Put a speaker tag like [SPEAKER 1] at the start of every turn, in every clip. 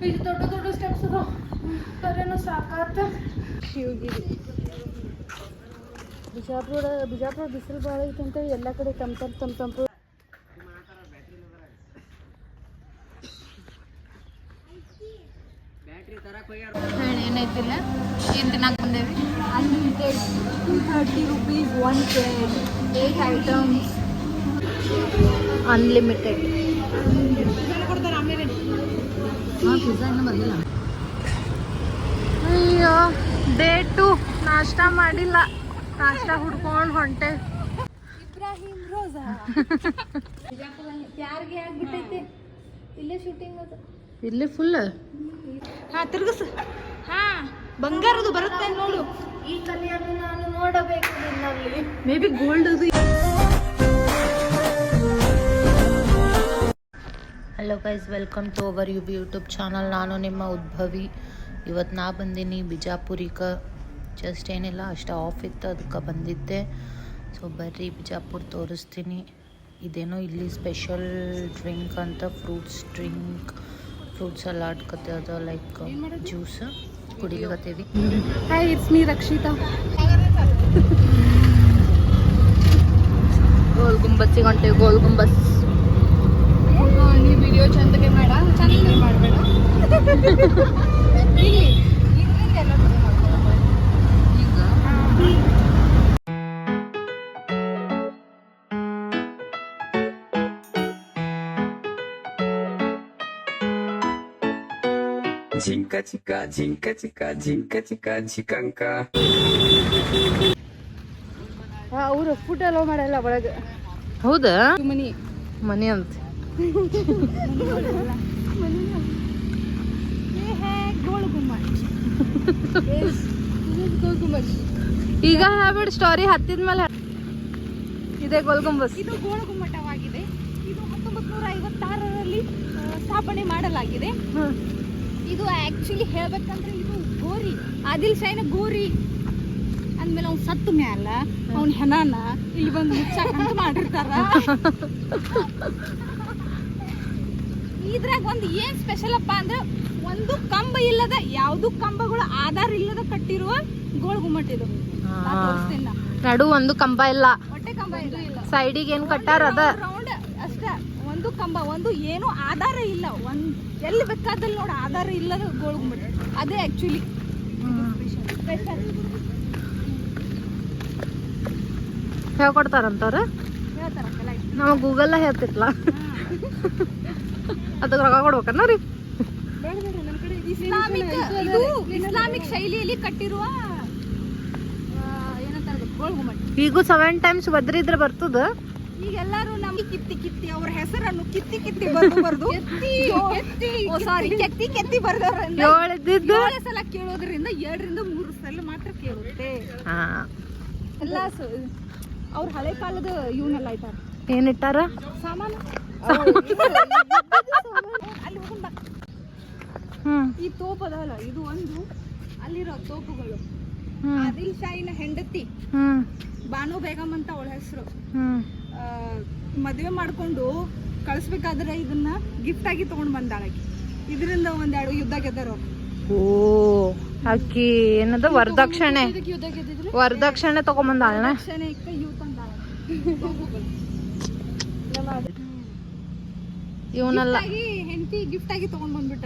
[SPEAKER 1] ಇದು ದೊಡ್ಡ ದೊಡ್ಡ ಸ್ಟೆಪ್ಸ್ ಅದಾವ. ಬರೇನೋ ಸಾಕಾತ. ಶಿವಗಿರಿ ಬಿಜಾಪುರ ಬಿಸಿಲು ಭಾಳ ಐತೆ ಅಂತೇಳಿ ಎಲ್ಲ ಕಡೆ ತಂಪು ಏನೈತಿಲ್ಲ. ಏನು ತಿನ್ನಕ್ಕೆ ಬಂದೇವಿ? Unlimited 230 rupees 1 plate, 8 items, unlimited. ಅಯ್ಯೋ ಡೇ 2 ನಾಷ್ಟಾ ಮಾಡಿಲ್ಲ. ನಾಷ್ಟಾ ಹುಡ್ಕೊಂಡು ಹೊಂಟೆ. ಇಬ್ರಾಹಿಂ ರೋಜಾ ಯಾರಿಗೆ ಆಗ್ಬಿಟ್ಟೈತೆ? ಇಲ್ಲೇ ಶೂಟಿಂಗ್ ಅದು. ಇಲ್ಲೇ ಫುಲ್. ಹಾ ತಿರ್ಗಸ್. ಹಾ ಬಂಗಾರದು ಬರುತ್ತೆ ನೋಡು. ಈ ಕಲಿಯನ್ನು ನಾನು ನೋಡಬೇಕು ನಿನ್ನಲ್ಲಿ. ಮೇ ಬಿ ಗೋಲ್ಡ್ ಅದು. Hello guys, welcome to our YouTube channel. ನಾನು ನಿಮ್ಮ ಉದ್ಭವಿ. ಇವತ್ತು ನಾ ಬಂದೀನಿ ಬಿಜಾಪುರಿಗೆ. ಜಸ್ಟ್ ಏನಿಲ್ಲ, ಅಷ್ಟು ಆಫ್ ಇತ್ತು, ಅದಕ್ಕೆ ಬಂದಿದ್ದೆ. ಸೊ ಬರ್ರಿ ಬಿಜಾಪುರ ತೋರಿಸ್ತೀನಿ. ಇದೇನೋ ಇಲ್ಲಿ ಸ್ಪೆಷಲ್ ಡ್ರಿಂಕ್ ಅಂತ, ಫ್ರೂಟ್ ಸಲಾಡ್ ಕತೆ ಅದ, ಲೈಕ್ ಜ್ಯೂಸ್ ಕುಡಿಲಿಕತ್ತೀವಿ. Hi, it's me Rakshita. Gol ಗುಂಬಸ್ಸಿಗೆ ಹೊಂಟೇವಿ. ಗೋಲ್ ಗುಂಬಸ್. ನೀ ವಿಡಿಯೋ ಚಂದಗೆ ಮಾಡಬೇಡ.
[SPEAKER 2] ಜಿಂಕ ಚಿಕ್ಕ ಜಿಂಕಂಕ.
[SPEAKER 1] ಅವರು ಫುಡ್ ಅಲೋ ಮಾಡಲ್ಲ ಒಳಗೆ.
[SPEAKER 3] ಹೌದಾ?
[SPEAKER 1] ಮನಿ ಅಂತ. ಈಗ ಹೇಳ್ಬಿಡ್ ಸ್ಟೋರಿ ಹತ್ತಿದ್ಮೇಲೆ. ಇದೆ ಗೋಲ್ ಗುಂಬಸ್.
[SPEAKER 3] ಇದು ಗೋಳ ಗುಮ್ಮಟವಾಗಿದೆ. ಇದು 1956ರಲ್ಲಿ ಸ್ಥಾಪನೆ ಮಾಡಲಾಗಿದೆ. ಇದು ಆಕ್ಚುಲಿ ಹೇಳ್ಬೇಕಂದ್ರೆ ಇದು ಗೋರಿ, ಆದಿಲ್ ಶಾಹಿನ ಗೋರಿ ಅಂದ್ಮೇಲೆ ಅವ್ನು ಸತ್ತ ಮ್ಯಾಲ ಅವ್ನ ಹೆಣನ ಇಲ್ಲಿ ಬಂದು ಮುಚ್ಚಾಕಂತ ಮಾಡಿರ್ತಾರ. ಇದ್ರಾಗ ಒಂದು ಏನ್ ಸ್ಪೆಷಲ್ ಅಪ್ಪ ಅಂದ್ರೆ, ಒಂದು ಕಂಬ ಇಲ್ಲದ, ಯಾವ್ದು ಕಂಬಗಳು ಆಧಾರ ಇಲ್ಲದ ಕಟ್ಟಿರುವ ಗೋಳ ಗುಮ್ಮಟ ಇದು.
[SPEAKER 1] ನಡು ಒಂದು ಕಂಬ ಇಲ್ಲ,
[SPEAKER 3] ಹೊಟ್ಟೆ ಕಂಬ ಇಲ್ಲ,
[SPEAKER 1] ಸೈಡಿಗೆ ಏನ್ ಕಟ್ಟಾರ ಅದ
[SPEAKER 3] ರೌಂಡ್ ಅಷ್ಟ. ಒಂದು ಕಂಬ, ಒಂದು ಏನು ಆಧಾರ ಇಲ್ಲ, ಒಂದ್ ಎಲ್ಲಿ ಬೇಕಾದಲ್ಲಿ ನೋಡ ಆಧಾರ ಇಲ್ಲದ ಗೋಳ ಗುಮ್ಮಟ. ಅದೇ ಆಕ್ಚುಲಿ
[SPEAKER 1] ಹೇಳ್ಕೊಡ್ತಾರಂತವ್ರ.
[SPEAKER 3] ಹೇಳ್ತಾರ
[SPEAKER 1] ನಾವು ಗೂಗಲ್ ಹೇಳ್ತಿರ್ಲ. ಅದಕ್ಕೆ ರೊಕ್ಕ ಕೊಡ್ಬೇಕನ್ನೋರಿ.
[SPEAKER 3] ಇಸ್ಲಾಮಿಕ್ ಶೈಲಿಯಲ್ಲಿ ಕಟ್ಟಿರುವ ಏನಂತಾರೆ ಗೋಳ ಗುಮ್ಮಟ.
[SPEAKER 1] ಈಗೂ 7 times ಬದ್ರಿದ್ರೆ ಬರ್ತದ.
[SPEAKER 3] ಈಗ ಎಲ್ಲಾರು ನಮ್ಗೆ ಕಿತ್ತಿ ಅವ್ರ ಹೆಸರನ್ನು ಕಿತ್ತಿ ಬರ್ದು ಕೆತ್ತಿ ಬರ್ದವ್ರನ್ನ 7 ಸಲ ಕೇಳೋದ್ರಿಂದ 2 ರಿಂದ 3 ಸಲ ಮಾತ್ರ ಕೇಳುತ್ತೆ. ಎಲ್ಲ ಅವ್ರ ಹಳೆ ಕಾಲದ ಇವನ್ನೆಲ್ಲ ಇಟ್ಟಾರ.
[SPEAKER 1] ಏನಿಟ್ಟಾರ?
[SPEAKER 3] ಸಾಮಾನು. ಅಲ್ಲಿ ಹೋಗೋಣ. ಈ ತೋಪ್ ಅದಲ್ಲ, ಇದು ಒಂದು. ಅಲ್ಲಿರೋ ತೋಪುಗಳು ಆದಿಲ್ ಶಾಹಿನ ಹೆಂಡತಿ ಬಾನು ಬೇಗಮ್ ಅಂತ ಅವಳ ಹೆಸರು. ಮದುವೆ ಮಾಡ್ಕೊಂಡು ಕಳಿಸ್ಬೇಕಾದ್ರೆ ಇದನ್ನ ಗಿಫ್ಟ್ ಆಗಿ ತಗೊಂಡ್ ಬಂದಾಳಕಿ. ಇದರಿಂದ 1-2 ಯುದ್ಧ ಗೆದ್ದಾರ.
[SPEAKER 1] ಓ, ಅಕ್ಕಿ ಏನದ ವರದಕ್ಷಿಣೆ ತಗೊಂಬಂದಾಳ. ಇವನೆಲ್ಲ
[SPEAKER 3] ಹೆಂಡತಿ ಗಿಫ್ಟ್ ಆಗಿ ತಗೊಂಡ್ ಬಂದ್ಬಿಟ್ಟ.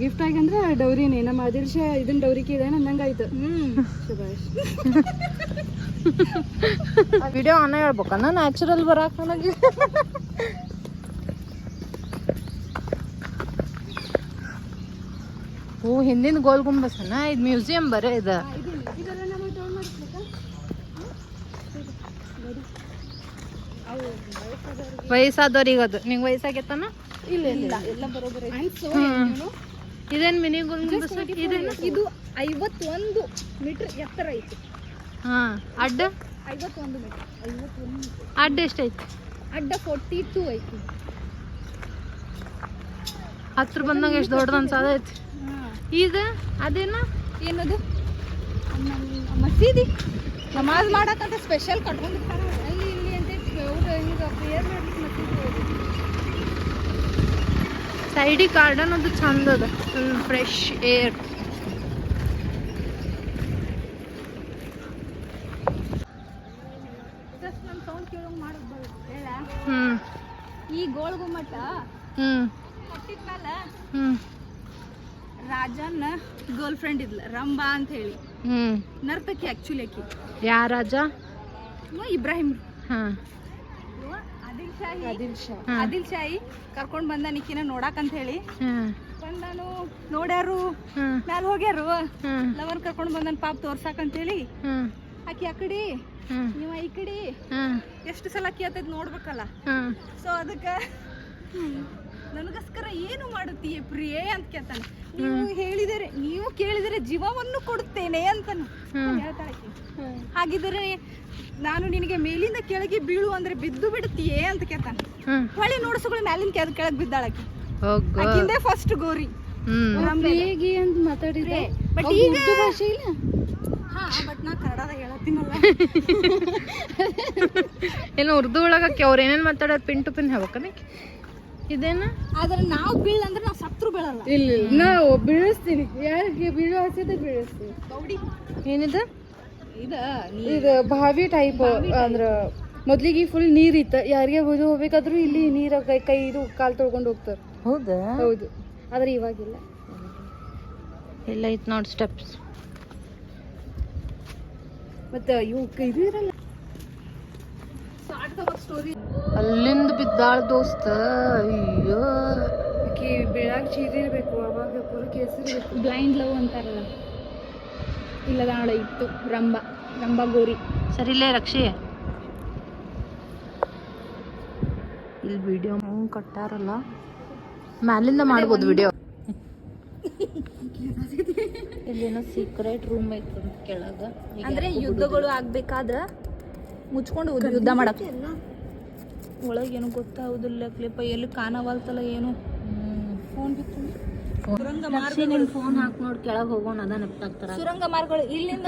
[SPEAKER 3] ಗಿಫ್ಟ್ ಆಗಿ ಅಂದ್ರೆ ಡೌರಿನೇ. ನಮ್ಮ ಆದಿಲ್ ಶಾ ಇದನ್ನ ಡೌರಿಗೆ ಇದೆ ನಂಗಾಯ್ತು. ಶುಭಾಷ್.
[SPEAKER 1] ವಿಡಿಯೋ ಅನ್ನ ಹೇಳ್ಬೇಕನ್ನ ನ್ಯಾಚುರಲ್ ಬರಾಕ ನನಗೆ. ಓ, ಹಿಂದಿನ ಗೋಲ್ ಗುಂಬಸನ ಇದು ಮ್ಯೂಸಿಯಂ ಬರೇ ಇದೆ. ವಯಸ್ಸಾದವ್ರಿಗೆ ಅದು. ನಿಂಗೆ ವಯಸ್ಸಾಗೈತನ?
[SPEAKER 3] ಇಲ್ಲ ಎಲ್ಲ ಬರೋಬರ.
[SPEAKER 1] ಇದೇನು ಮಿನಿ ಗೋಲ್ ಗುಂಬಸ್?
[SPEAKER 3] ಇದು 51 ಮೀಟರ್ ಎತ್ತರ ಐತಿ.
[SPEAKER 1] ಹಾ, ಅಡ್ಡ
[SPEAKER 3] 51 ಮೀಟರ್. 51
[SPEAKER 1] ಅಡ್ಡ ಎಷ್ಟೈತಿ?
[SPEAKER 3] ಅಡ್ಡ 42 ಐತಿ.
[SPEAKER 1] ಹತ್ರ ಬಂದಾಗ ಎಷ್ಟು ದೊಡ್ಡದು ಅನ್ಸದೈತಿ. ಇದು ಅದೇನ
[SPEAKER 3] ಏನದು? ಮಸೀದಿ ನಮಾಜ್ ಮಾಡಕ್ಕಂತ ಸ್ಪೆಷಲ್ ಕಟ್ಕೊಂಡಿರ್ತಾರ ಅಲ್ಲಿ ಇಲ್ಲಿ ಅಂತ. ಪ್ರೇಯರ್ ಮಾಡ್ಲಿಕ್ಕೆ
[SPEAKER 1] ಸೈಡಿ ಗಾರ್ಡನ್ ಅದು ಚಂದ ಅದ, ಫ್ರೆಶ್ ಏರ್.
[SPEAKER 3] ಈ ಗೋಳಗುಮ್ಮಟ ಕಟ್ಟಿದ್ಮೇಲೆ ರಾಜನ ಗರ್ಲ್ ಫ್ರೆಂಡ್ ಇದ್ಲ, ರಂಬಾ ಅಂತ ಹೇಳಿ, ನರ್ತಕಿ ಆಕ್ಚುಲಿ ಆಕಿ.
[SPEAKER 1] ಯಾ ರಾಜ?
[SPEAKER 3] ಇಬ್ರಾಹಿಂ.
[SPEAKER 1] ಆದಿಲ್
[SPEAKER 3] ಶಾಹಿ ಕರ್ಕೊಂಡ್ ಬಂದ ನಿಕ್ಕಿನ ನೋಡಾಕಂತ ಹೇಳಿ ಬಂದಾನು. ನೋಡ್ಯಾರು, ಮ್ಯಾಲ ಹೋಗ್ಯಾರು, ಲವರ್ ಕರ್ಕೊಂಡ್ ಬಂದನ್ ಪಾಪ ತೋರ್ಸಾಕಂತ ಹೇಳಿ. ಆಕಿ ಆ ಕಡೆ, ನೀವ ಈ ಕಡೆ, ಎಷ್ಟು ಸಲ ಕೇಳ್ತೈತ್ ನೋಡ್ಬೇಕಲ್ಲ. ಸೊ ಅದಕ್ಕ ನನಗೋಸ್ಕರ ಏನು ಮಾಡುತ್ತೀಯ ಪ್ರಿಯೇ ಅಂತ ಕೇಳ್ತಾನೆ. ನೀವು ಕೇಳಿದರೆ ಜೀವವನ್ನು ಕೊಡುತ್ತೇನೆ ಅಂತಾನು ಹೇಳ್ತಾಳೆ. ಹಾಗಿದ್ರೆ ನಾನು ನಿನಗೆ ಮೇಲಿಂದ ಕೆಳಗೆ ಬೀಳು ಅಂದ್ರೆ ಬಿದ್ದು ಬಿಡುತ್ತೀಯೇ ಅಂತ ಕೇಳ್ತಾನೆ. ಹೊಳಿ ನೋಡ್ಸಗಳು ಮ್ಯಾಲಿಂದ ಕೆಳಗೆ ಬಿದ್ದಾಳಕಿ. ಆಕಿಂದೆ ಫಸ್ಟ್ ಗೋರಿ ಹೇಗೆ ಅಂತ ಮಾತಾಡಿದ್ರೆ. ಬಟ್ ಈಗ ಭಾಷೆ ಇಲ್ಲ. ಬಟ್ ನಾ ಕನ್ನಡದಾಗ ಹೇಳತ್ತೀನಲ್ಲ.
[SPEAKER 1] ಏನೋ ಉರ್ದು ಒಳಗಕ್ಕೆ ಅವ್ರು ಏನೇನು ಮಾತಾಡೋದು ಪಿನ್ ಟು ಪಿನ್ ಹೇಳ್ಬೇಕನ ಇದೇನ.
[SPEAKER 3] ಆದ್ರೆ ನಾವು ಬೀಳಂದ್ರೆ ನಾವು ಸತ್ರು ಬೀಳಲ್ಲ.
[SPEAKER 2] ಇಲ್ಲ ನಾವು ಬೀಳಿಸ್ತೀನಿ, ಯಾರಿಗೆ ಬೀಳೋ ಹಸಿದ ಬೀಳಿಸ್ತೀನಿ.
[SPEAKER 3] ಗೌಡಿ
[SPEAKER 1] ಏನಿದೆ
[SPEAKER 2] ಇದು ಬಾವಿ ಟೈಪ್ ಅಂದ್ರ ಮೊದ್ಲಿಗೆ ಫುಲ್ ನೀರ್ ಇತ್ತ, ಯಾರಿಗೆ ಹೋಗ್ಬೇಕಾದ್ರೂ ಇಲ್ಲಿ ನೀರ ಕೈ ಇದು ಕಾಲ್ ತೊಳ್ಕೊಂಡು ಹೋಗ್ತಾರ.
[SPEAKER 1] ಹೌದಾ?
[SPEAKER 2] ಹೌದು, ಆದ್ರೆ ಇವಾಗಿಲ್ಲ.
[SPEAKER 1] ಎಲ್ಲ ಐತ್ ನೋಡಿ ಸ್ಟೆಪ್ಸ್.
[SPEAKER 2] ಮತ್ತೆ ಇವು ಇದು ಇರಲ್ಲ.
[SPEAKER 3] ಸ್ಟೋರಿ
[SPEAKER 1] ಅಲ್ಲಿಂದ ಬಿದ್ದಾಳ ದೋಸ್ತ. ಅಯ್ಯೋ,
[SPEAKER 2] ಆಕಿ ಬೆಳಗ್ ಚೀರಿರ್ಬೇಕು, ಅವಾಗ ಪೂರ ಕೇಸರಿರ್ಬೇಕು.
[SPEAKER 3] ಬ್ಲೈಂಡ್ ಲವ್ ಅಂತಾರಲ್ಲ, ಇಲ್ಲದ ನಾಳೆ ಇತ್ತು. ರಂಬಾ ಗೋರಿ.
[SPEAKER 1] ಸರಿಲೇ ರಕ್ಷಿ, ಇಲ್ಲಿ ವಿಡಿಯೋ ಕಟ್ಟಾರಲ್ಲ, ಮ್ಯಾಲಿಂದ ಮಾಡ್ಬೋದು ವಿಡಿಯೋ. ಇಲ್ಲೇನೋ ಸೀಕ್ರೆಟ್ ರೂಮ್ ಐತೆ ಕೆಳಗ.
[SPEAKER 3] ಅಂದ್ರೆ ಯುದ್ಧಗಳು ಆಗ್ಬೇಕಾದ್ರ ಮುಚ್ಕೊಂಡು ಯುದ್ಧ ಮಾಡಕ್.
[SPEAKER 1] ಒಳಗೆ ಏನು ಗೊತ್ತಾಗುದಿಲ್ಲ ಕ್ಲಿಪ್ಪ, ಎಲ್ಲಿ ಕಾಣವಲ್ತಲ್ಲ ಏನು. ಫೋನ್ ಫೋನ್ ಹಾಕಿ ನೋಡಿ ಕೆಳಗೆ ಹೋಗೋಣ, ಅದ ನೆಪ್ಪಾಗ್ತಾರ.
[SPEAKER 3] ಸುರಂಗ ಮಾರ್ಗಗಳು ಇಲ್ಲಿಂದ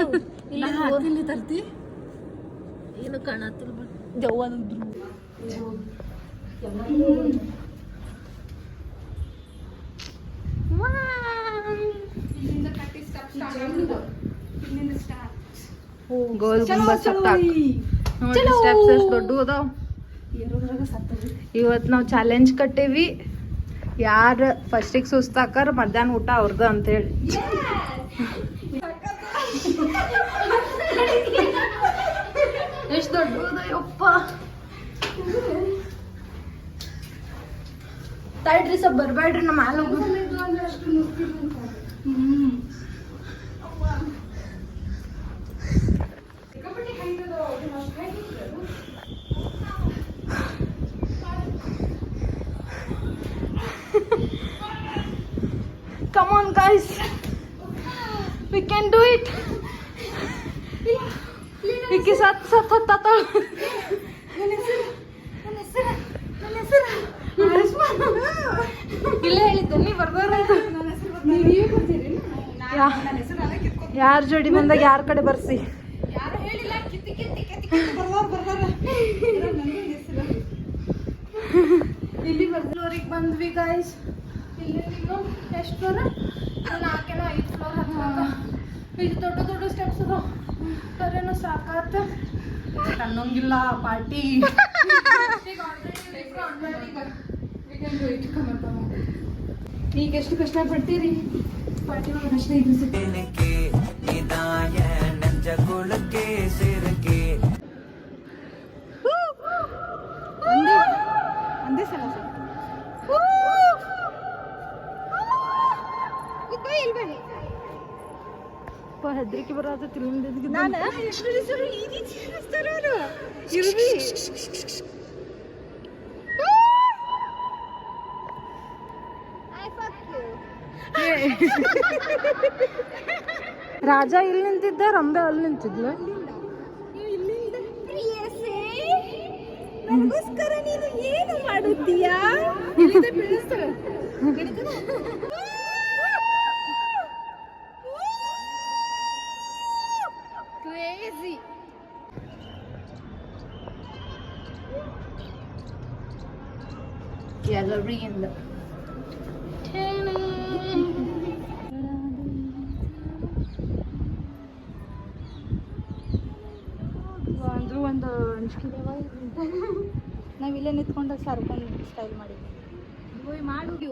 [SPEAKER 2] ಇಲ್ಲಿ ತರ್ತಿ
[SPEAKER 1] ಏನು ಕಾಣತ್ತಿಲ್ಲ.
[SPEAKER 3] ದೆವ್ವದ್ರು
[SPEAKER 1] ಗೋಲ್ ಗುಂಬಜ್ ಹತ್ತಾಕ್ ನೋಡಿ ಸ್ಟೆಪ್ಸ್ ಎಷ್ಟು ದೊಡ್ಡ ಅದಾವ. ಇವತ್ತು ನಾವು ಚಾಲೆಂಜ್ ಕಟ್ಟೇವಿ, ಯಾರು ಫಸ್ಟಿಗೆ ಸುಸ್ತಾಕಾರ ಮಧ್ಯಾಹ್ನ ಊಟ ಅವ್ರದ ಅಂತೇಳಿ. ಎಷ್ಟು ದೊಡ್ಡ ಯಪ್ಪ. ತಡ್ರಿ ಸ್ವಲ್ಪ ಬರ್ಬೇಡ್ರಿ, ನಮ್ಮ ಮ್ಯಾಲ ಹೋಗು. Come on guys, we can do it. Iki sat tata. ಇಲ್ಲ ಹೇಳಿದ್ದೆ ನೀ ಬರ್ದಾರ. ಯಾರ ಜೋಡಿ ಬಂದಾಗ ಯಾರ ಕಡೆ ಬರ್ಸಿ. ಇಲ್ಲಿ ಫ್ಲೋರಿಗೆ ಬಂದ್ವಿ ಗಾಯ್ಸ್. ಇಲ್ಲಿ ಎಷ್ಟು ಫ್ಲೋರ್? 4 5 ಫ್ಲೋರ್ ಹತ್ತಾಗ. ಇದು ದೊಡ್ಡ ದೊಡ್ಡ ಸ್ಟೆಪ್ಸ್ ಅದಾವ. ಕರೆನೋ ಸಾಕಾತ ಅನ್ನೋಂಗಿಲ್ಲ ಪಾರ್ಟಿ.
[SPEAKER 2] ಈಗ ಎಷ್ಟು ಕಷ್ಟ ಪಡ್ತೀರಿ ಪಾರ್ಟಿ ಒಳಗೆ ಅಷ್ಟೇ.
[SPEAKER 3] ಒಂದೇ ಸಲ
[SPEAKER 1] ಹೆದ್ರಿಕೆ ಬರತ್ತ.
[SPEAKER 3] ನಾನು ಇರ್ರಿ
[SPEAKER 1] ರಾಜ ಇಲ್ಲಿ ನಿಂತಿದ್ದ, ರಂಬೆ ಅಲ್ಲಿ ನಿಂತಿದ್ಲು.
[SPEAKER 3] ನನಗೋಸ್ಕರ ನೀನು ಏನು ಮಾಡುತ್ತೀಯಾ? ಕ್ರೇಜಿ.
[SPEAKER 1] ಗ್ಯಾಲರಿಯಿಂದ
[SPEAKER 2] ಒಂದು ಅಂಜಿಕೆದವ ನಾವಿಲ್ಲೇ ನಿಂತ್ಕೊಂಡು ಸರ್ಕೊಂಡು ಸ್ಟೈಲ್ ಮಾಡಿದ್ವಿ
[SPEAKER 3] ಮಾಡುದು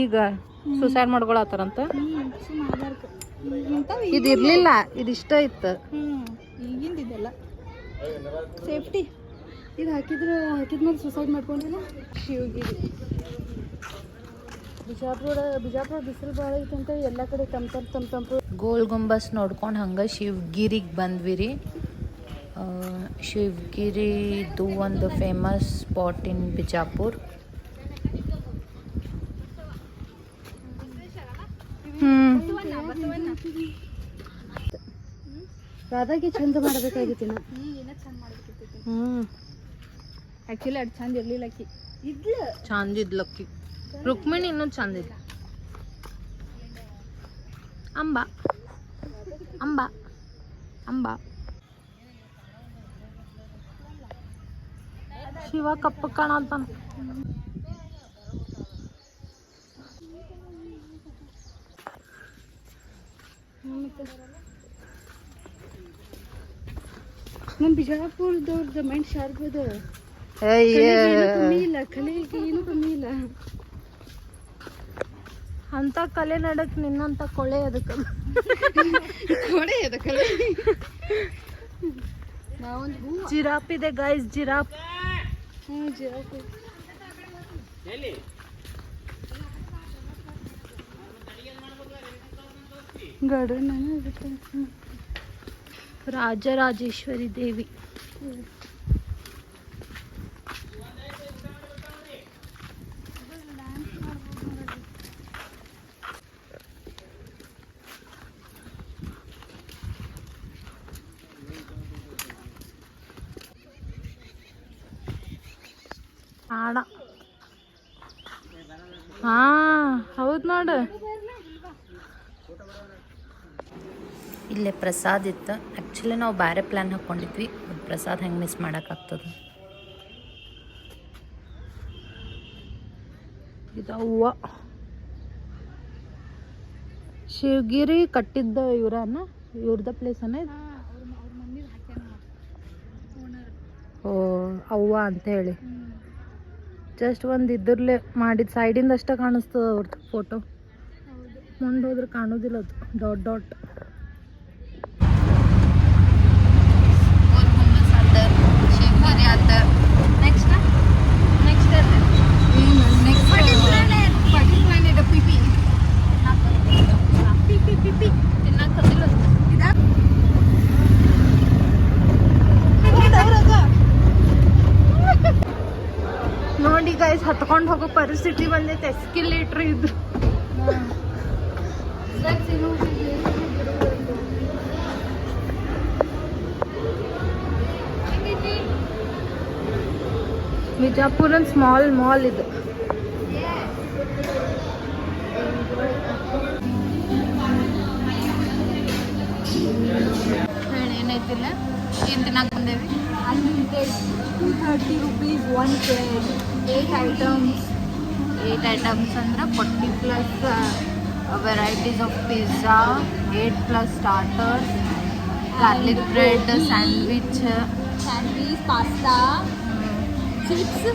[SPEAKER 1] ಈಗ ಸುಸೈಡ್ ಮಾಡ್ಕೊಳತ್ತಾರಂತ
[SPEAKER 3] ಇಂಥವು
[SPEAKER 1] ಇದು ಇರ್ಲಿಲ್ಲ, ಇದಿಷ್ಟ ಇತ್ತು.
[SPEAKER 3] ಈಗಿಂದಿದೆಲ್ಲ ಸೇಫ್ಟಿ.
[SPEAKER 2] ಇದು ಹಾಕಿದ್ಮೇಲೆ ಸುಸೈಡ್ ಮಾಡ್ಕೊಂಡಿಲ್ಲ. ಶಿವಗಿರಿ ಬಿಜಾಪುರ ಬಿಸಿಲು ಭಾಳ ಐತಂತ ಎಲ್ಲ ಕಡೆ ತಂಪು.
[SPEAKER 1] ಗೋಲ್ ಗುಂಬಸ್ ನೋಡ್ಕೊಂಡು ಹಂಗೆ ಶಿವಗಿರಿಗೆ ಬಂದ್ವಿ ರೀ. ಶಿವಗಿರಿದು ಒಂದು ಫೇಮಸ್ ಸ್ಪಾಟ್ ಇನ್ ಬಿಜಾಪುರ್.
[SPEAKER 2] ರಾಧಾಗೆ ಚಂದ ಮಾಡಬೇಕಾಗಿತ್ತು ನಾ.
[SPEAKER 3] ಆ್ಯಕ್ಚುಲಿ ಅದು ಚಂದ ಇರ್ಲಿಲ್ಲ ಅಕ್ಕಿ
[SPEAKER 1] ಚಂದ ಇದ್ಲಕ್ಕಿ. ರುಕ್ಮಿಣಿ ಇನ್ನೂ ಚಂದ ಇದ್ಲ. ಅಂಬಾ ಅಂಬಾ ಅಂಬಾ ಶಿವ ಕಪ್ಪ ಕಾಣಂತಾನ.
[SPEAKER 2] ನಮ್ಮ ಬಿಜಾಪುರದವ್ರದ್ದು ಮೈಂಡ್ ಶಾರ್ಪ್ ಅದ. ಕಮ್ಮಿ ಇಲ್ಲ, ಕಲಿಯಲಿಕ್ಕೆ ಏನು ಕಮ್ಮಿ ಇಲ್ಲ.
[SPEAKER 1] ಅಂತ ಕಲೆ ನಡಕ್ ನಿನ್ನಂತ ಕೊಳೆ ಅದಕ್ಕೆ
[SPEAKER 2] ಕೊಡೆ ಅದ ಕಲೆ. ನಾವೊಂದು ಹೂ
[SPEAKER 1] ಜಿರಾಪ್ ಇದೆ ಗೈಸ್, ಜಿರಾಪ್.
[SPEAKER 2] ಜಿರಾಫ್ ಗಾರ್ಡನ್ ಆಗುತ್ತೆ.
[SPEAKER 1] ರಾಜರಾಜೇಶ್ವರಿ ದೇವಿ. ಆಡ ಹಾ ಹೌದು ನೋಡು, ಇಲ್ಲೇ ಪ್ರಸಾದ್ ಇತ್ತು. ಆ್ಯಕ್ಚುಲಿ ನಾವು ಬೇರೆ ಪ್ಲ್ಯಾನ್ ಹಾಕ್ಕೊಂಡಿದ್ವಿ, ಪ್ರಸಾದ್ ಹೆಂಗೆ ಮಿಸ್ ಮಾಡೋಕ್ಕಾಗ್ತದೆ. ಇದು ಹೂವು ಶಿವಗಿರಿ ಕಟ್ಟಿದ್ದ ಇವ್ರದ ಪ್ಲೇಸನ ಇದು. ಓ ಅವ್ವ ಅಂತ ಹೇಳಿ ಜಸ್ಟ್ ಒಂದು ಇದ್ರಲ್ಲೇ ಮಾಡಿದ ಸೈಡಿಂದ ಅಷ್ಟೇ ಕಾಣಿಸ್ತದ ಅವ್ರದ್ದು ಫೋಟೋ. ಮುಂದೆ ಹೋದ್ರೆ ಕಾಣೋದಿಲ್ಲ ಅದು, ಡಾಟ್ ಡಾಟ್. ಶಿವಗಿರಿ ಆತ. ನೆಕ್ಸ್ಟ್ ನೋಡಿ ಗೈಸ್, ಹತ್ಕೊಂಡು ಹೋಗೋ ಪರಿಸ್ಥಿತಿ ಬಂದೈತೆ. ಎಸ್ಕಿಲೇಟ್ರ್ ಇದ್ದು ಬಿಜಾಪುರನ್ ಸ್ಮಾಲ್ ಮಾಲ್ ಇದು. ಏನೈತಿಲ್ಲ ಏನು ತಿನ್ನಕ್ಕೆ ಬಂದೇವಿ.
[SPEAKER 3] Unlimited 230 rupees one plate, 8 items
[SPEAKER 1] ಅಂದ್ರೆ 40 plus varieties of pizza, 8 plus starters, garlic bread, sandwich,
[SPEAKER 3] pasta, chips,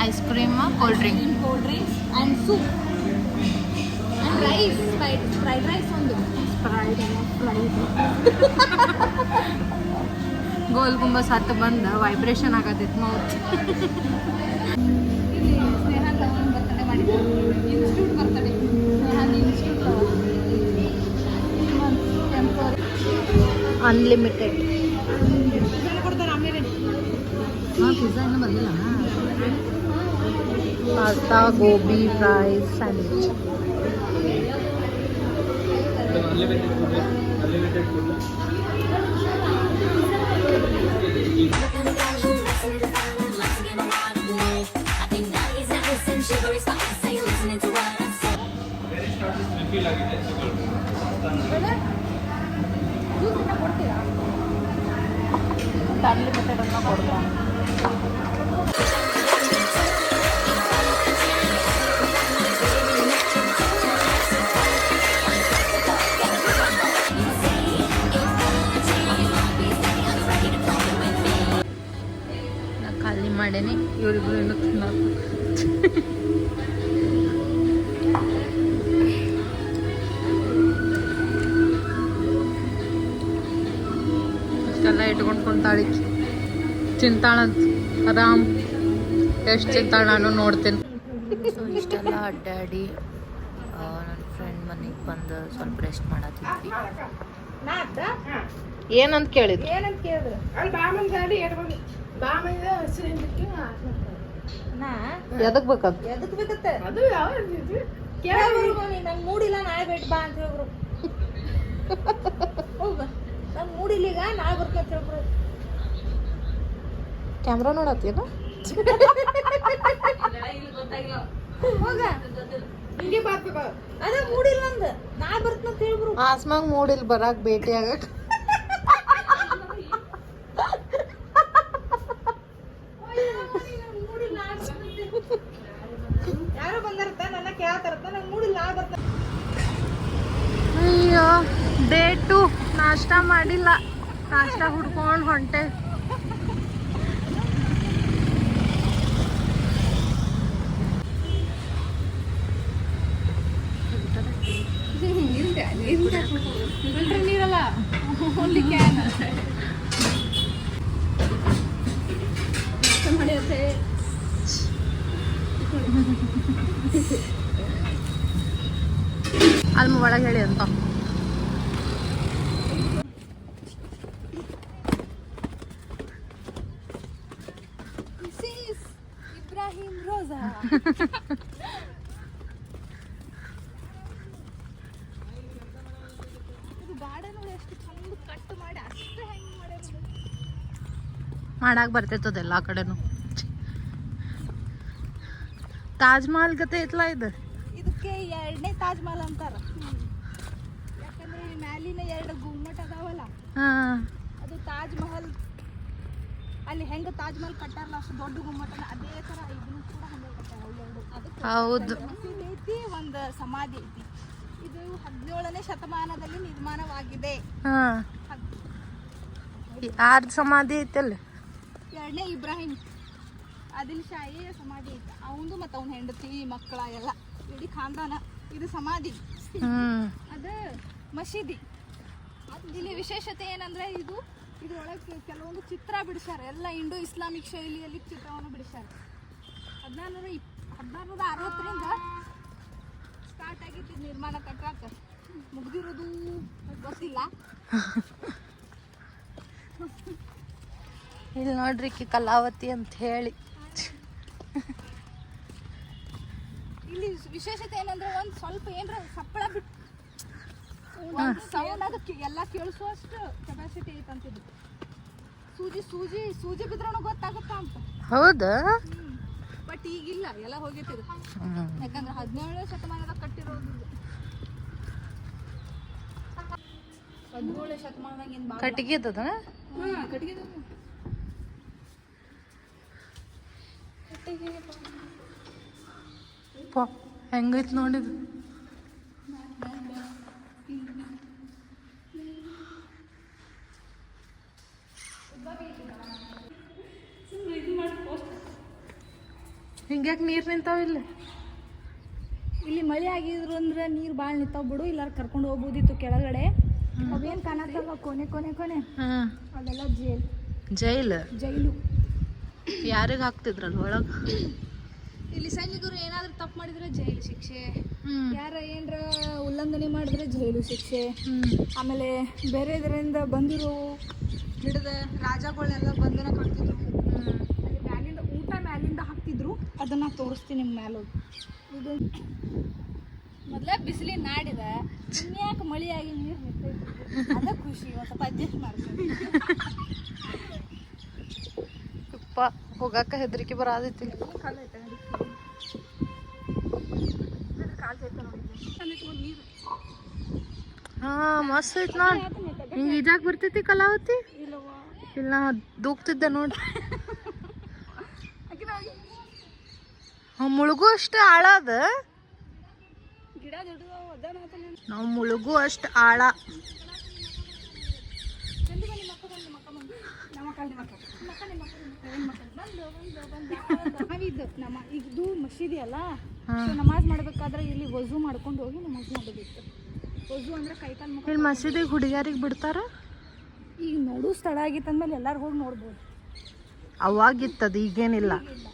[SPEAKER 1] ice cream, cold drinks
[SPEAKER 3] and soup and rice, fried rice on the
[SPEAKER 1] Gol Gumbaz ಹತ್ತು ಬಂದು ವೈಬ್ರೇಷನ್ ಆಗತೈತಿ mouth.
[SPEAKER 3] Sneha birthday ಮಾಡಿದ್ರು, institute birthday,
[SPEAKER 1] unlimited.
[SPEAKER 3] ಕೊಡ್ತಾರೆ ಆಮೇಲೆ.
[SPEAKER 1] ಹಾಂ, pizza ಇನ್ನೂ ಬಂದಿಲ್ಲ. Pasta, gobi, fries, sandwich. Unlimited ಅನ್ನ ಕೊಡ್ತಾನೆ. ಖಾಲಿ ಮಾಡೇನಿ. ಇವರಿಬ್ರು ಇನ್ನೂ ತಿನ್ನೋದು. ಅಷ್ಟೆಲ್ಲ ಇಟ್ಕೊಂಡು ಕುಂತಾಳಿಕ್ಕಿ ಚಿಂತಾಳಂತ ಆರಾಮ್. ಎಷ್ಟು ಚಿಂತಾಳ ನಾನು ನೋಡ್ತೀನಿ. ಸೊ ಇಷ್ಟೆಲ್ಲ ಅಡ್ಡಾಡಿ ನನ್ನ ಫ್ರೆಂಡ್ ಮನೆಗೆ ಬಂದು ಸ್ವಲ್ಪ ರೆಸ್ಟ್ ಮಾಡತ್ತಿದ್ವಿ. ಏನಂತ ಕೇಳಿದ್ರು? ಎದಕ್ ಬೇಕಂತ?
[SPEAKER 3] ನಂಗೆ ಮೂಡಿಲ್ಲ, ನಾಳೆ ಬಿಟ್ಟು ಬಾ ಅಂತ ಹೇಳಿದ್ರು. ಹೌದ, ನಂಗೆ ಮೂಡಿಲ್ಲ, ಈಗ ನಾಳೆ ಬರ್ತೀನಿ ಹೇಳ್ಬಿಡು.
[SPEAKER 1] ಕ್ಯಾಮ್ರಾ ನೋಡತ್ತೇನು?
[SPEAKER 3] ಹೋಗ, ಅದೇ ಮೂಡಿಲ್ಲ ಅಂದ, ನಾಳೆ ಬರ್ತೀನಿ ಅಂತ ಹೇಳ್ಬಿಡು.
[SPEAKER 1] ಆಸ್ಮಾಗ್ ಮೂಡಿಲ್ ಬರಾಕ್ ಭೇಟಿ ಆಗಕ್.
[SPEAKER 3] ಯಾರೋ ಬಂದಿರ್ತ ನನ್ನ ಕೇಳ್ತಾರತ್ತ, ನಂಗೆ ಮೂಡಿಲ್ಲ, ನಾಳೆ ಬರ್ತೀನಿ.
[SPEAKER 1] ಅಯ್ಯೋ ಡೇ 2 ನಾಷ್ಟ ಮಾಡಿಲ್ಲ. ನಾಷ್ಟ ಹುಡ್ಕೊಂಡು ಹೊಂಟೆ.
[SPEAKER 2] ನೀರಲ್ಲ, ಓನ್ಲಿ ಕ್ಯಾನ್.
[SPEAKER 1] ಅಲ್ಲಿ ಒಳಗೆ ಹೇಳಿ ಅಂತ.
[SPEAKER 3] ಇಬ್ರಾಹಿಂ ರೋಜಾ. ಇದು ಗಾರ್ಡನ್ ಎಷ್ಟು ಚಂದ ಕಟ್ ಮಾಡಿ ಅಷ್ಟೇ ಹೆಂಗ್ ಮಾಡ್ಯಾರ.
[SPEAKER 1] ಮಾಡಾಕ್ ಬರ್ತೈತದ ಎಲ್ಲಾ ಕಡೆನು. ತಾಜ್ ಮಹಲ್ ಗತೆ ಐತ್ಲಾ ಇದು.
[SPEAKER 3] ಇದಕ್ಕೆ 2ನೇ ತಾಜ್ ಮಹಲ್ ಅಂತಾರ. ಯಾಕಂದ್ರೆ ಈ ಮ್ಯಾಲಿನ 2 ಗುಮ್ಮಟ ಅದಾವಲ್ಲ,
[SPEAKER 1] ಹಾ
[SPEAKER 3] ಅದು ತಾಜ್ ಮಹಲ್. ಅಲ್ಲಿ ಹೆಂಗ ತಾಜ್ ಮಹಲ್ ಕಟ್ಟಾರಲ್ಲ ಅಷ್ಟು ದೊಡ್ಡ ಗುಮ್ಮಟನ, ಅದೇ ತರ ಇದನ್ನು ಕೂಡ ಹಂಗೆ ಕಟ್ಟಾರ. ಅದಕ್ಕೆ
[SPEAKER 1] ಹೌದು.
[SPEAKER 3] ಮಸೀದಿ ಐತಿ, ಒಂದು ಸಮಾಧಿ ಐತಿ. ಇದು 17ನೇ ಶತಮಾನದಲ್ಲಿ ನಿರ್ಮಾಣವಾಗಿದೆ.
[SPEAKER 1] ಹಾ ಯಾರ್ದು ಸಮಾಧಿ ಐತಲ್ಲ?
[SPEAKER 3] 2ನೇ ಇಬ್ರಾಹಿಂ ಆದಿಲ್ ಶಾಹಿ ಸಮಾಧಿ ಐತಿ. ಅವಂದು ಮತ್ತು ಅವನ ಹೆಂಡತಿ ಮಕ್ಕಳ ಎಲ್ಲ ಇಡೀ ಖಾನ್ದಾನ. ಇದು ಸಮಾಧಿ, ಅದು ಮಸೀದಿ. ಇಲ್ಲಿ ವಿಶೇಷತೆ ಏನಂದ್ರೆ ಇದ್ರೊಳಗೆ ಕೆಲವೊಂದು ಚಿತ್ರ ಬಿಡಿಸ್ಯಾರ. ಎಲ್ಲ ಇಂಡೋ ಇಸ್ಲಾಮಿಕ್ ಶೈಲಿಯಲ್ಲಿ ಚಿತ್ರವನ್ನು ಬಿಡಿಸ್ಯಾರ. 1460ರಿಂದ ಸ್ಟಾರ್ಟ್ ಆಗಿತ್ತು ನಿರ್ಮಾಣ ಕಟ್ಟಾಕ. ಮುಗ್ದಿರೋದು ಗೊತ್ತಿಲ್ಲ.
[SPEAKER 1] ಇಲ್ಲಿ ನೋಡ್ರಿ ಕಲಾವತಿ ಅಂತ ಹೇಳಿ.
[SPEAKER 3] ಇಲ್ಲಿ ವಿಶೇಷತೆ ಏನಂದ್ರೆ ಒಂದ್ ಸ್ವಲ್ಪ ಏನ್ರ ಸಪ್ಪಳ ಬಿಟ್ಟು ಸೌಂಡ್ ಅದಕ್ಕೆ ಎಲ್ಲ ಕೇಳಿಸುವಷ್ಟು ಕೆಪಾಸಿಟಿ ಐತಂತಿದ್ದು. ಸೂಜಿ ಬಿದ್ರೂ ಗೊತ್ತಾಗುತ್ತಾ ಅಂತ.
[SPEAKER 1] ಹೌದಾ?
[SPEAKER 3] ಬಟ್ ಈಗಿಲ್ಲ, ಎಲ್ಲ ಹೋಗಿತ್ತಿದು. ಯಾಕಂದ್ರೆ 17ನೇ ಶತಮಾನದಾಗ ಕಟ್ಟಿರೋದು. 17ನೇ ಶತಮಾನದಾಗ ಏನ್
[SPEAKER 1] ಕಟ್ಟಿಗೆ ಅದ?
[SPEAKER 3] ಕಟ್ಟಿಗೆ
[SPEAKER 1] ಹೆಂಗೈತ್ ನೋಡಿದ್. ಹಿಂಗ್ಯಾಕೆ ನೀರು ನಿಂತಾವಿಲ್ಲ?
[SPEAKER 3] ಇಲ್ಲಿ ಮಳೆ ಆಗಿದ್ರು ಅಂದ್ರೆ ನೀರು ಭಾಳ ನಿಂತಾವ್ ಬಿಡು. ಇಲ್ಲಾರ ಕರ್ಕೊಂಡು ಹೋಗ್ಬೋದಿತ್ತು ಕೆಳಗಡೆ. ಅವೇನ್ ಕಾಣತ್ತಲ್ಲ ಕೊನೆ ಅದೆಲ್ಲ ಜೈಲು.
[SPEAKER 1] ಯಾರಿಗೆ ಹಾಕ್ತಿದ್ರಲ್ಲ ಒಳಗ?
[SPEAKER 3] ಇಲ್ಲಿ ಸೈನಿಕರು ಏನಾದ್ರೂ ತಪ್ಪು ಮಾಡಿದ್ರೆ ಜೈಲು ಶಿಕ್ಷೆ, ಯಾರ ಏನ್ರ ಉಲ್ಲಂಘನೆ ಮಾಡಿದ್ರೆ ಜೈಲು ಶಿಕ್ಷೆ. ಆಮೇಲೆ ಬೇರೆ ಇದರಿಂದ ಬಂದಿರೋ ಹಿಡಿದ ರಾಜಗಳನ್ನೆಲ್ಲ ಬಂಧನ ಕೊಡ್ತಿದ್ರು. ಅಲ್ಲಿ ಮ್ಯಾಲಿಂದ ಊಟ ಮ್ಯಾಲಿಂದ ಹಾಕ್ತಿದ್ರು. ಅದನ್ನ ತೋರಿಸ್ತೀನಿ ನಿಮ್ಮ ಮ್ಯಾಲೋಗಿ. ಇದು ಮೊದಲೇ ಬಿಸಿಲಿನ ನಾಡಿದ, ಇನ್ಯಾಕೆ ಮಳೆಯಾಗಿ ನೀರು ನಿಂತೈತಿ, ಅದ ಖುಷಿ. ಒಂದು ಸ್ವಲ್ಪ ಅಡ್ಜಸ್ಟ್ ಮಾಡ್ತೀನಿ.
[SPEAKER 1] ಹೋಗಾಕ ಹೆದರಿಕೆ ಬರಾದೈತಿ. ಹಾ ಮಸ್ತ್ ಐತ್ ನೋಡ್. ಹಿಂಗ ಈಜಾಕ್ ಬರ್ತೈತಿ ಕಲಾವತಿ? ಇಲ್ಲ ದೂಕ್ತಿದ್ದೆ ನೋಡಿ. ಮುಳುಗು ಅಷ್ಟು ಆಳ ಅದ. ನಾವು ಮುಳುಗು ಅಷ್ಟು ಆಳ.
[SPEAKER 3] ನಮ್ಮ ಇದು ಮಸೀದಿ ಅಲ್ಲ, ಸೊ ನಮಾಜ್ ಮಾಡ್ಬೇಕಾದ್ರೆ ಇಲ್ಲಿ ವಜು ಮಾಡ್ಕೊಂಡು ಹೋಗಿ ನಮಾಜ್ ಮಾಡಬೇಕಿತ್ತು. ವಜು ಅಂದ್ರೆ ಕೈಕಾಲು ಮುಖ.
[SPEAKER 1] ಇಲ್ಲಿ ಮಸೀದಿಗೆ ಹುಡುಗಿಯರಿಗೆ ಬಿಡ್ತಾರ?
[SPEAKER 3] ಈಗ ನೋಡು ಸ್ಥಳ ಆಗಿತ್ತು ಅಂದ್ಮೇಲೆ ಎಲ್ಲರೂ ಹೋಗಿ ನೋಡ್ಬೋದು.
[SPEAKER 1] ಅವಾಗಿತ್ತದ, ಈಗೇನಿಲ್ಲ.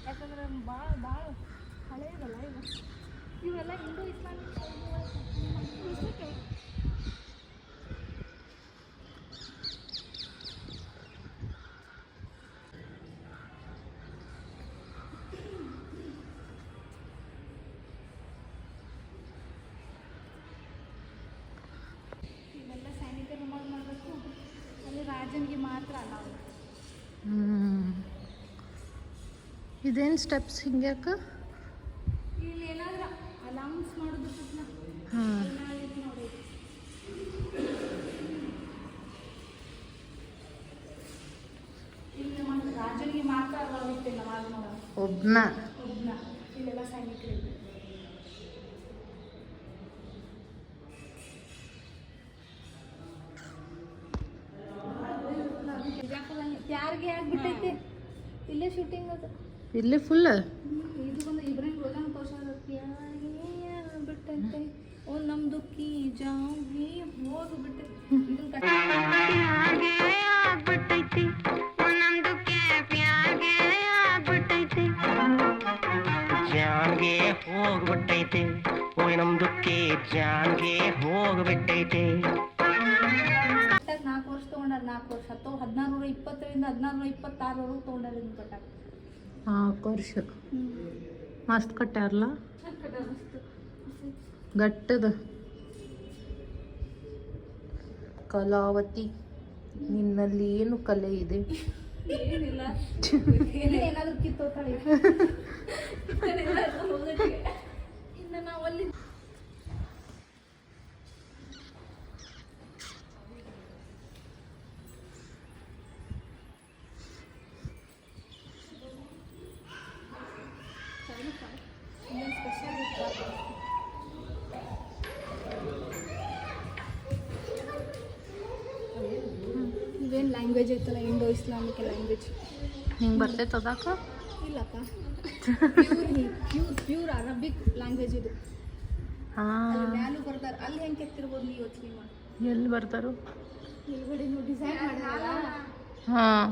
[SPEAKER 3] ಯಾಕಂದ್ರೆ ಭಾಳ ಹಳೇದಲ್ಲ ಇವೆಲ್ಲ ಹಿಂದೂ ಇಸ್ಲಾಮಿಕ್. ಇವೆಲ್ಲ ಸೈನಿಕರು ಮಾಡಬೇಕು, ಅಲ್ಲಿ ರಾಜನಿಗೆ ಮಾತ್ರ ಅಲ್ಲ.
[SPEAKER 1] ಇದೇನು ಸ್ಟೆಪ್ಸ್ ಹಿಂಗ್ಯಾಕ?
[SPEAKER 3] ಇಲ್ಲಿ ಏನಾದ್ರು ಅಲೌನ್ಸ್ ಮಾಡೋದು
[SPEAKER 1] ಹಾಂ.
[SPEAKER 3] ನೋಡಿ, ಇಲ್ಲಿ ನಮ್ಮ ರಾಜನಿಗೆ ಮಾತ್ರ ಅಲಾವಿತ್ತೆ ನಮಾಜ್ ಮಾಡೋದು.
[SPEAKER 1] ಒಬ್ನ
[SPEAKER 3] ಇಲ್ಲೆಲ್ಲ ಸೈನಿಕರು. ಯಾರಿಗೆ ಆಗ್ಬಿಟ್ಟೈತೆ ಇಲ್ಲೇ ಶೂಟಿಂಗ್ ಅದು.
[SPEAKER 1] ಇಲ್ಲಿ ಫುಲ್
[SPEAKER 3] ಇದು ಬಂದು ಇಬ್ರಾಹಿಂ ರೋಜಾನ ತೋರ್ಸೋದು. ಯಾರಿಗೆ ಆಗ್ಬಿಟ್ಟೈತೆ ಓ ನಮ್ ದುಃಖಿ ಜಾಗಿ ಹೋಗ್ಬಿಟ್ಟೆ.
[SPEAKER 4] ಜಾನ್ಗೆ ಹೋಗ್ಬಿಟ್ಟೈತೆ ಓಯ್ ನಮ್ದುಕ್ಕೆ ಜಾನ್ಗೆ ಹೋಗ್ಬಿಟ್ಟೈತೆ.
[SPEAKER 3] 4 ವರ್ಷ ತೊಗೊಂಡಾರ. 4 ವರ್ಷ ಅಥವಾ 1620 1626 ತೊಗೊಂಡಾರ ಇದನ್ನ ಕಟ್ಟಾಕ.
[SPEAKER 1] 4 ವರ್ಷ ಮಸ್ತ್ ಕಟ್ಟಾರಲ್ಲ, ಗಟ್ಟದ. ಕಲಾವತಿ, ನಿನ್ನಲ್ಲಿ ಏನು ಕಲೆ ಇದೆ?
[SPEAKER 3] ಏನಿಲ್ಲ, ಏನಾದ್ರೂ ಕಿತ್ತೋತಾಳೆ. ಇನ್ನು ನಾವು ಅಲ್ಲಿ ಇವೇನು ಲ್ಯಾಂಗ್ವೇಜ್ ಐತಲ್ಲ, ಇಂಡೋ ಇಸ್ಲಾಮಿಕ್ ಲ್ಯಾಂಗ್ವೇಜ್.
[SPEAKER 1] ನಿಂಗೆ ಬರ್ತೈತೆ ಅದಾಕ?
[SPEAKER 3] ಇಲ್ಲಪ್ಪ, ಪ್ಯೂರ್ ಅರಬಿಕ್ ಲ್ಯಾಂಗ್ವೇಜ್ ಇದು.
[SPEAKER 1] ಹಾಂ.
[SPEAKER 3] ಮ್ಯಾಲೂ ಬರ್ತಾರೆ, ಅಲ್ಲಿ ಹೆಂಗೆ ಕೆತ್ತಿರ್ಬೋದು ನೀವು ಯೋಚನೆ ಮಾಡಿ.
[SPEAKER 1] ಎಲ್ಲಿ ಬರ್ತಾರು?
[SPEAKER 3] ಇಲ್ಗಡೆ ನೀವು ಡಿಸೈನ್ ಮಾಡಿರಲ್ಲ,
[SPEAKER 1] ಹಾಂ.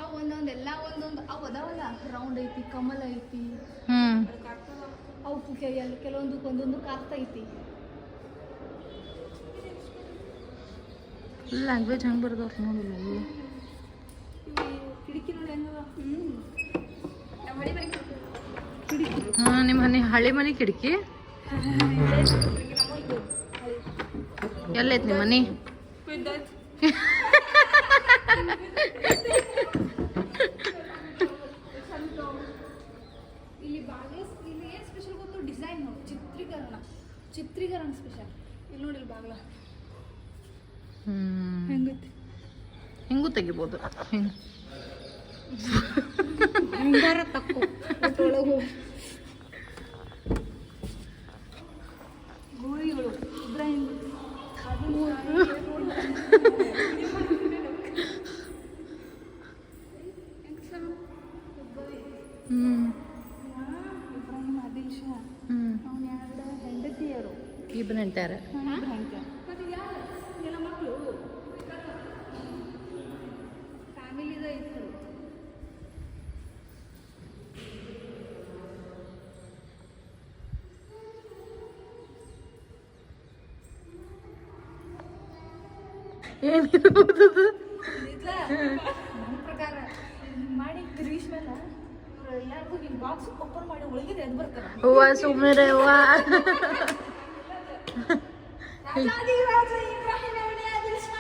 [SPEAKER 3] ಅವು ಒಂದೊಂದೆಲ್ಲ ಒಂದೊಂದು ಅವು ಅದಾವಲ್ಲ, ರೌಂಡ್ ಐತಿ, ಕಮಲ ಐತಿ, ಅವು ಕೆಲವೊಂದಕ್ಕೆ ಒಂದೊಂದಕ್ಕೆ ಅರ್ಥ ಐತಿ.
[SPEAKER 1] ಲ್ಯಾಂಗ್ವೇಜ್ ಹೆಂಗೆ ಬರ್ತಾವ ನೋಡಿಲ್ಲ.
[SPEAKER 3] ಕಿಟಕಿ ನೋಡಿ ಹೆಂಗದ.
[SPEAKER 1] ಹಾಂ, ನಿಮ್ಮ ಮನೆ ಹಳೆ ಮನೆ ಕಿಟಕಿ ಎಲ್ಲೈತಿ ನಿಮ್ಮ ಮನೆ?
[SPEAKER 3] ಇಲ್ಲಿ ಬಾಗಿಲು ಇಲ್ಲಿ ಏನು ಸ್ಪೆಷಲ್ ಗೊತ್ತು? ಡಿಸೈನ್ ನೋಡಿ, ಚಿತ್ರೀಕರಣ ಸ್ಪೆಷಲ್. ಇಲ್ಲಿ ನೋಡಿ ಇಲ್ಲಿ ಬಾಗಿಲ ಹೆಂಗೈತಿ,
[SPEAKER 1] ಹಿಂಗೂ ತೆಗಿಬೋದು. ಹಿಂಗೆ
[SPEAKER 3] ಹೆಂಗಾರ ತಕ್ಕೋ ಒಳಗು ಗೋರಿಗಳು ಇಬ್ರಾಹಿಂ ಇಬ್ರಾಹಿಂ ಆದಿಲ್ ಶಾ. ಅವ್ನ 2 ಹೆಂಡತಿಯರು,
[SPEAKER 1] ಇಬ್ಬರು ಹೆಂಡ್ತಾರೆ.
[SPEAKER 3] ಎಲ್ಲ ಮಕ್ಕಳು ಫ್ಯಾಮಿಲಿದ ಇತ್ತು.
[SPEAKER 1] ಏನಿರ್ಬೋದು?
[SPEAKER 3] ನನ್ನ ಪ್ರಕಾರ ಮಾಡಿ ತಿರುಗಿಸ್ ಮೇಲೆ ಎಲ್ಲರಿಗೂ ಹಿಂಗೆ ಬಾಕ್ಸ್ ಓಪನ್ ಮಾಡಿ ಒಳಗಿದೆ ಅದು ಬರ್ತಾರೆ.
[SPEAKER 1] ಹೂವ ಸುಮ್ಮನೆ ಹೂವ.
[SPEAKER 3] ರಾಜ ಇಬ್ರಾಹಿಂ ಆದಿಲ್ ಶಾ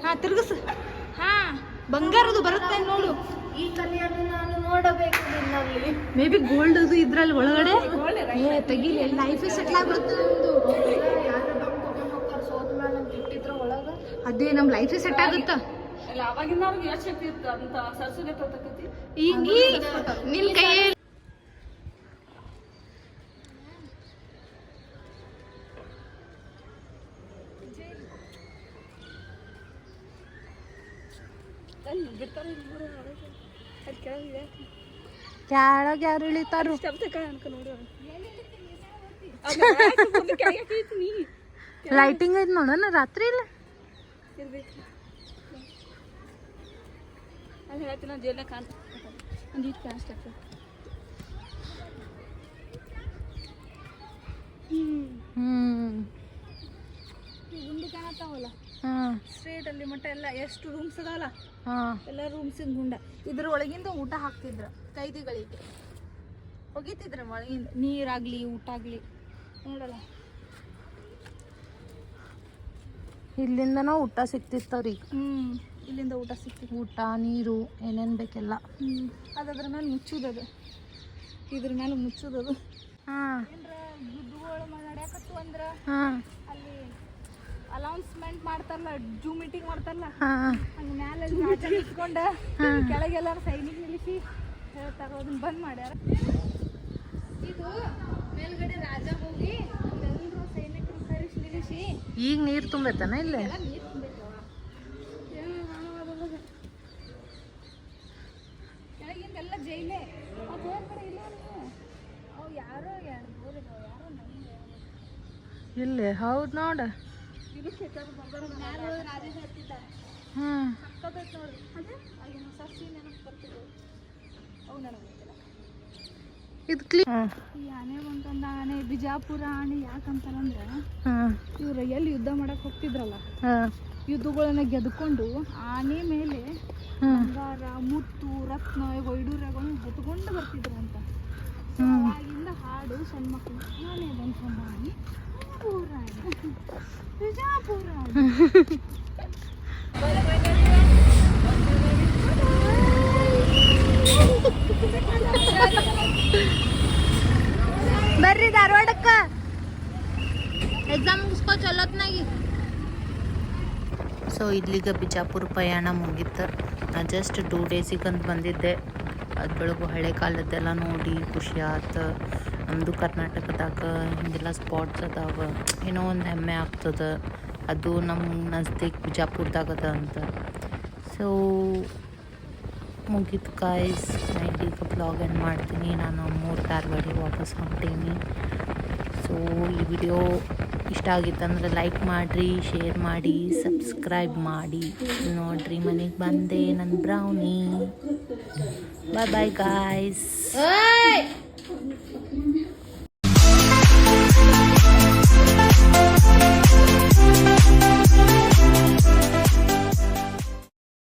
[SPEAKER 3] ಹಾ ತಿರುಗಿಸು. ಹಾ ಬಂಗಾರದು ಬರುತ್ತೆ ನೋಡು.
[SPEAKER 1] ಈ ಕಲೆಯನ್ನು ನಾನು ನೋಡಬೇಕು ನಿನ್ನಲ್ಲಿ.
[SPEAKER 2] ಮೇ ಬಿ ಗೋಲ್ಡ್ ಅದು ಇದ್ರಲ್ಲಿ ಒಳಗಡೆ
[SPEAKER 3] ತೆಗೀಲಿ, ಲೈಫ್ ಸೆಟ್ಲ್ ಆಗ್ಬಿಡುತ್ತೆ ನಮ್ದು.
[SPEAKER 1] ಯಾರು ಬಂದು ತಗೊಂಡು ಹೋಗ್ತಾರೆ, ಸೋದ ಮೇಲೆ ನಮ್ಗೆ ಇಟ್ಟಿದ್ರ ಒಳಗ.
[SPEAKER 2] ಅದೇ ನಮ್ಮ ಲೈಫ್ ಸೆಟ್ ಆಗುತ್ತಾ.
[SPEAKER 5] ಅವಾಗಿಂದ ಅವ್ರಿಗೆ ಎಷ್ಟು ಶಕ್ತಿ ಇತ್ತು ಅಂತ ಸರ್ಸುಗೆ ತೋತಕತಿ.
[SPEAKER 2] ಈಗ ನಿನ್ ಕೈಯಲ್ಲಿ
[SPEAKER 1] ಕೆಳಗೆ ಯಾರು ಇಳಿತಾರು ಲೈಟಿಂಗ್ ಐತ್ ನೋಡೋಣ ರಾತ್ರಿ ಇಲ್ಲ
[SPEAKER 5] ಅಲ್ಲಿ ಹೇಳ್ತೀನಿ ಜೇಲ್ನಾಗ ಕಾಣ್ತಾ ಒಂದು ಇಟ್ಟು ಕಾಣಿಸ್ತೈತೆ ಗುಂಡು ಕಾಣತ್ತಾವಲ್ಲ ಸ್ಟ್ರೇಟ್ ಅಲ್ಲಿ ಮಟ್ಟ ಎಲ್ಲ ಎಷ್ಟು ರೂಮ್ಸ್ ಅದಾವಲ್ಲ ಎಲ್ಲ ರೂಮ್ಸಿನ ಗುಂಡ ಇದ್ರ ಒಳಗಿಂದ ಊಟ ಹಾಕ್ತಿದ್ರ ಕೈದಿಗಳಿಗೆ ಒಗಿತಿದ್ರ ಒಳಗಿಂದ ನೀರಾಗ್ಲಿ ಊಟ ಆಗ್ಲಿ ನೋಡಲ್ಲ
[SPEAKER 1] ಇಲ್ಲಿಂದನ ಊಟ ಸಿಕ್ತಿತ್ತವ್ರಿ
[SPEAKER 5] ಇಲ್ಲಿಂದ ಊಟ ಸಿಕ್ತಿತ್ತು
[SPEAKER 1] ಊಟ ನೀರು ಏನೇನ್ ಬೇಕೆಲ್ಲ
[SPEAKER 5] ಅದ್ರ ಮೇಲೆ ಮುಚ್ಚುದದು ಇದ್ರ ಮೇಲೆ ಮುಚ್ಚುದದು ಏನ್ರ ಯುದ್ಧಗಳು ನಡೆಯಕತ್ತು ಅಂದ್ರ ಅಲ್ಲಿ ಅನೌನ್ಸ್ಮೆಂಟ್ ಮಾಡ್ತಾರಲ್ಲ ಜೂ ಮೀಟಿಂಗ್ ಮಾಡ್ತಾರಲ್ಲ ಹಂಗ ಮ್ಯಾಲೆ ಇಟ್ಕೊಂಡ ಕೆಳಗೆಲ್ಲ ಸೈನಿಕ್ ನಿಲ್ಲಿಸಿ ಹೇಳ್ತಾರ ಅದನ್ನ ಬಂದ್ ಮಾಡ್ಯಾರ ಇದು ಮೇಲ್ಗಡೆ ರಾಜ ಹೋಗಿ ಎಲ್ಲರೂ ಸೈನಿಕರು ಕರೆಸಿ ನಿಲ್ಲಿಸಿ
[SPEAKER 1] ಈಗ ನೀರ್ ತುಂಬೈತನ ಇಲ್ಲೇ
[SPEAKER 5] ನೀರು ತುಂಬಿರ್ತಾವ ಕೆಳಗಿಂದೆಲ್ಲ ಜೈಲೇ ಅದು ಕಡೆ ಇಲ್ಲ ಅವು ಯಾರೋ ಯಾರು
[SPEAKER 1] ಇಲ್ಲೇ ಹೌದು ನೋಡ
[SPEAKER 5] ಈ ಆನೆ ಬಂತಂದ ಆನೆ ಬಿಜಾಪುರ ಆನೆ ಯಾಕಂತಾರಂದ್ರೆ ಇವ್ರು ಎಲ್ಲಿ ಯುದ್ಧ ಮಾಡಕ್ ಹೋಗ್ತಿದ್ರಲ್ಲ ಯುದ್ಧಗಳನ್ನ ಗೆದ್ಕೊಂಡು ಆನೆ ಮೇಲೆ ಬಂಗಾರ ಮುತ್ತು ರತ್ನ ವೈಡೂರ್ಯಗಳನ್ನ ಹೊತ್ಕೊಂಡು ಬರ್ತಿದ್ರು ಅಂತ ಆಗಿಂದ ಹಾಡು ಸಣ್ಣ ಮಕ್ಕಳು ಆನೆ ಬಂತಂದ ಆನೆ ಬಿಜಾಪುರ
[SPEAKER 1] ಬರ್ರಿ ಧಾರವಾಡಕ್ಕ ಎಕ್ಸಾಮ್ ಮುಗಿಸ್ಕೊ ಚಲೋತ್ನಾಗಿ ಸೊ ಇಲ್ಲಿಗ ಬಿಜಾಪುರ ಪ್ರಯಾಣ ಮುಗೀತು ನಾ ಜಸ್ಟ್ 2 ಡೇಸಿಗಂತ ಬಂದಿದ್ದೆ ಅದು ಬೆಳಗು ಹಳೆ ಕಾಲದ್ದೆಲ್ಲ ನೋಡಿ ಖುಷಿ ಆಯ್ತು ನಮ್ಮದು ಕರ್ನಾಟಕದಾಗ ಹಿಂಗೆಲ್ಲ ಸ್ಪಾಟ್ಸ್ ಅದಾವ ಏನೋ ಒಂದು ಹೆಮ್ಮೆ ಆಗ್ತದೆ ಅದು ನಮ್ಮ ನಜ್ದೀಕ್ ಬಿಜಾಪುರದಾಗದ ಅಂತ ಸೊ ಮುಗೀತು ಗಾಯ್ಸ್ ನಾ ಈಗ ಬ್ಲಾಗ್ ಎಂಡ್ ಮಾಡ್ತೀನಿ ನಾನು ಮೂರು ಧಾರವಾಡಿಗೆ ವಾಪಸ್ ಹೊಂಟೀನಿ ಸೊ ಈ ವಿಡಿಯೋ ಇಷ್ಟ ಆಗಿತ್ತಂದ್ರೆ ಲೈಕ್ ಮಾಡಿರಿ ಶೇರ್ ಮಾಡಿ ಸಬ್ಸ್ಕ್ರೈಬ್ ಮಾಡಿ ನೋಡ್ರಿ ಮನೆಗೆ ಬಂದೆ ನನ್ನ ಬ್ರೌನಿ ಬಾಯ್ ಬಾಯ್ ಗಾಯ್ಸ್